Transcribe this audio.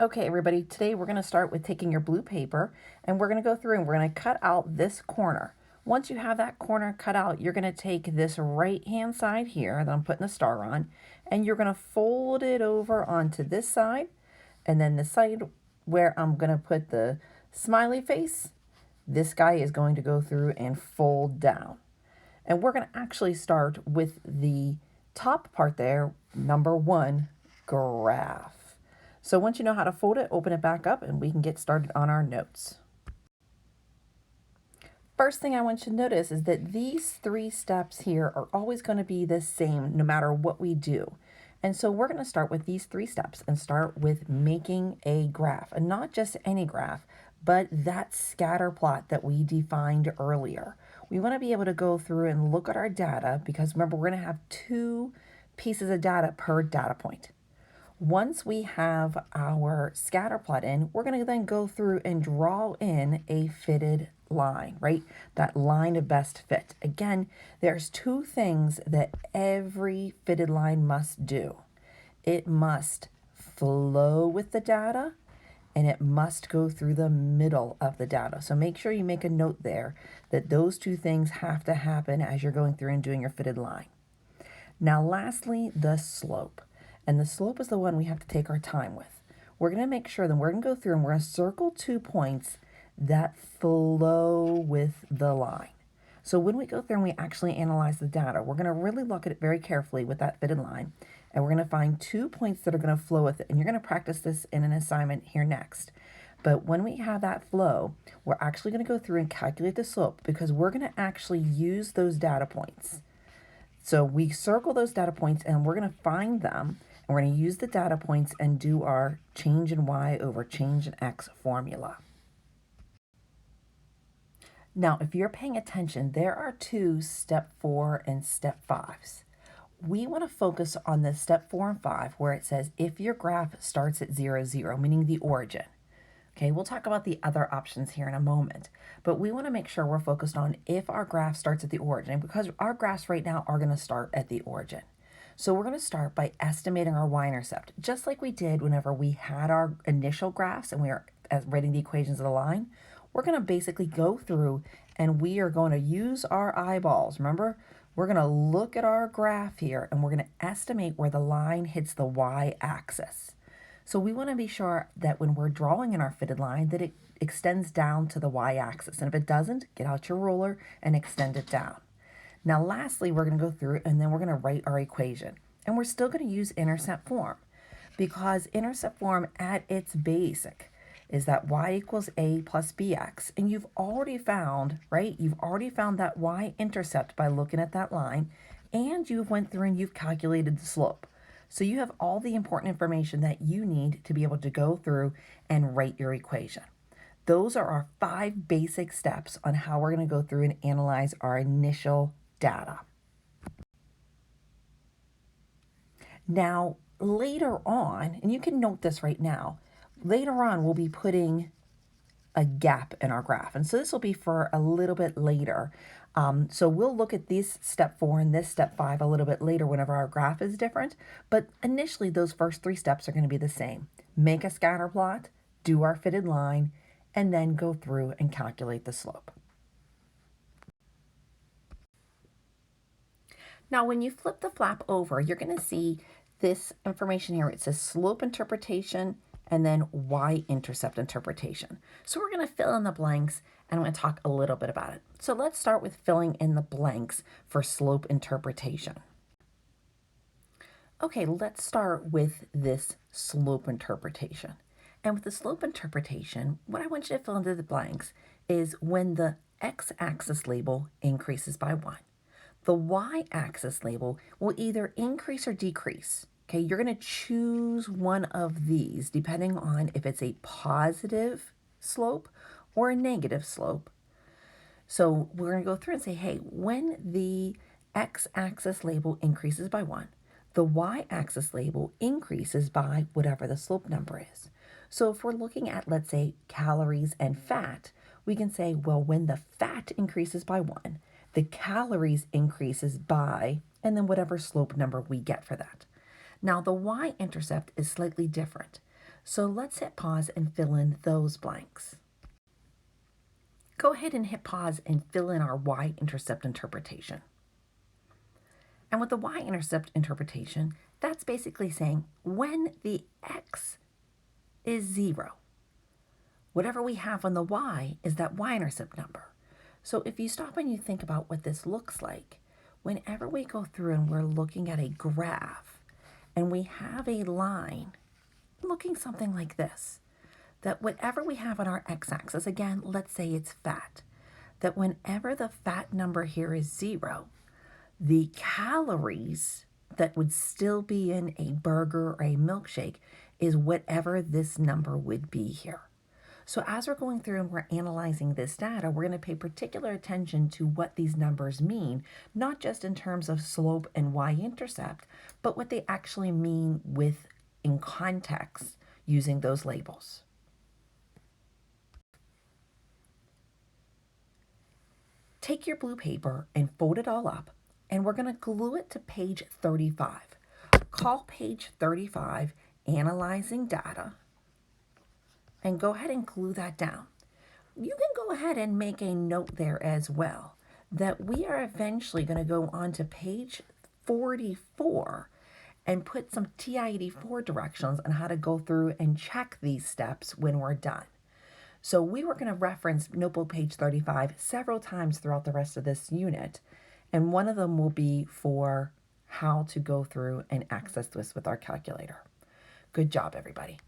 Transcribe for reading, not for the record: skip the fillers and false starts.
Okay, everybody, today we're going to start with taking your blue paper and we're going to go through and we're going to cut out this corner. Once you have that corner cut out, you're going to take this right-hand side here that I'm putting a star on, and you're going to fold it over onto this side, and then the side where I'm going to put the smiley face, this guy is going to go through and fold down. And we're going to actually start with the top part there, number 1, graph. So once you know how to fold it, open it back up and we can get started on our notes. First thing I want you to notice is that these 3 steps here are always going to be the same no matter what we do. And so we're going to start with these 3 steps and start with making a graph, and not just any graph, but that scatter plot that we defined earlier. We want to be able to go through and look at our data because remember, we're going to have 2 pieces of data per data point. Once we have our scatter plot in, we're going to then go through and draw in a fitted line, right? That line of best fit. Again, there's 2 things that every fitted line must do. It must flow with the data, and it must go through the middle of the data. So make sure you make a note there that those 2 things have to happen as you're going through and doing your fitted line. Now, lastly, the slope. And the slope is the one we have to take our time with. We're going to make sure that we're going to go through and we're going to circle 2 points that flow with the line. So when we go through and we actually analyze the data, we're going to really look at it very carefully with that fitted line. And we're going to find 2 points that are going to flow with it. And you're going to practice this in an assignment here next. But when we have that flow, we're actually going to go through and calculate the slope because we're going to actually use those data points. So we circle those data points and we're going to find them. And we're going to use the data points and do our change in y over change in x formula. Now, if you're paying attention, there are 2 step 4 and step 5s. We want to focus on the step 4 and 5 where it says if your graph starts at 0, 0, meaning the origin. Okay, we'll talk about the other options here in a moment, but we want to make sure we're focused on if our graph starts at the origin, because our graphs right now are going to start at the origin. So we're going to start by estimating our y-intercept, just like we did whenever we had our initial graphs and we were writing the equations of the line. We're going to basically go through and we are going to use our eyeballs. Remember, we're going to look at our graph here and we're going to estimate where the line hits the y-axis. So we want to be sure that when we're drawing in our fitted line that it extends down to the y-axis. And if it doesn't, get out your ruler and extend it down. Now, lastly, we're going to go through and then we're going to write our equation. And we're still going to use intercept form because intercept form at its basic is that y equals a plus bx. And you've already found, right? You've already found that y-intercept by looking at that line, and you've went through and you've calculated the slope. So you have all the important information that you need to be able to go through and write your equation. Those are our 5 basic steps on how we're going to go through and analyze our initial data. Now, later on, and you can note this right now, later on we'll be putting a gap in our graph. And so this will be for a little bit later. So we'll look at this step 4 and this step 5 a little bit later whenever our graph is different. But initially, those first 3 steps are going to be the same. Make a scatter plot, do our fitted line, and then go through and calculate the slope. Now, when you flip the flap over, you're going to see this information here. It says slope interpretation and then y-intercept interpretation. So we're going to fill in the blanks and I'm going to talk a little bit about it. So let's start with filling in the blanks for slope interpretation. Okay, let's start with this slope interpretation. And with the slope interpretation, what I want you to fill into the blanks is when the x-axis label increases by 1. The y-axis label will either increase or decrease. Okay, you're going to choose one of these depending on if it's a positive slope or a negative slope. So we're going to go through and say, hey, when the x-axis label increases by 1, the y-axis label increases by whatever the slope number is. So if we're looking at, let's say, calories and fat, we can say, well, when the fat increases by 1, the calories increases by, and then whatever slope number we get for that. Now, the y-intercept is slightly different. So let's hit pause and fill in those blanks. Go ahead and hit pause and fill in our y-intercept interpretation. And with the y-intercept interpretation, that's basically saying when the x is 0, whatever we have on the y is that y-intercept number. So if you stop and you think about what this looks like, whenever we go through and we're looking at a graph and we have a line looking something like this, that whatever we have on our x-axis, again, let's say it's fat, that whenever the fat number here is 0, the calories that would still be in a burger or a milkshake is whatever this number would be here. So as we're going through and we're analyzing this data, we're going to pay particular attention to what these numbers mean, not just in terms of slope and y-intercept, but what they actually mean in context using those labels. Take your blue paper and fold it all up, and we're going to glue it to page 35. Call page 35 Analyzing Data, and go ahead and glue that down. You can go ahead and make a note there as well that we are eventually going to go on to page 44 and put some TI-84 directions on how to go through and check these steps when we're done. So we were going to reference notebook page 35 several times throughout the rest of this unit, and one of them will be for how to go through and access this with our calculator. Good job, everybody.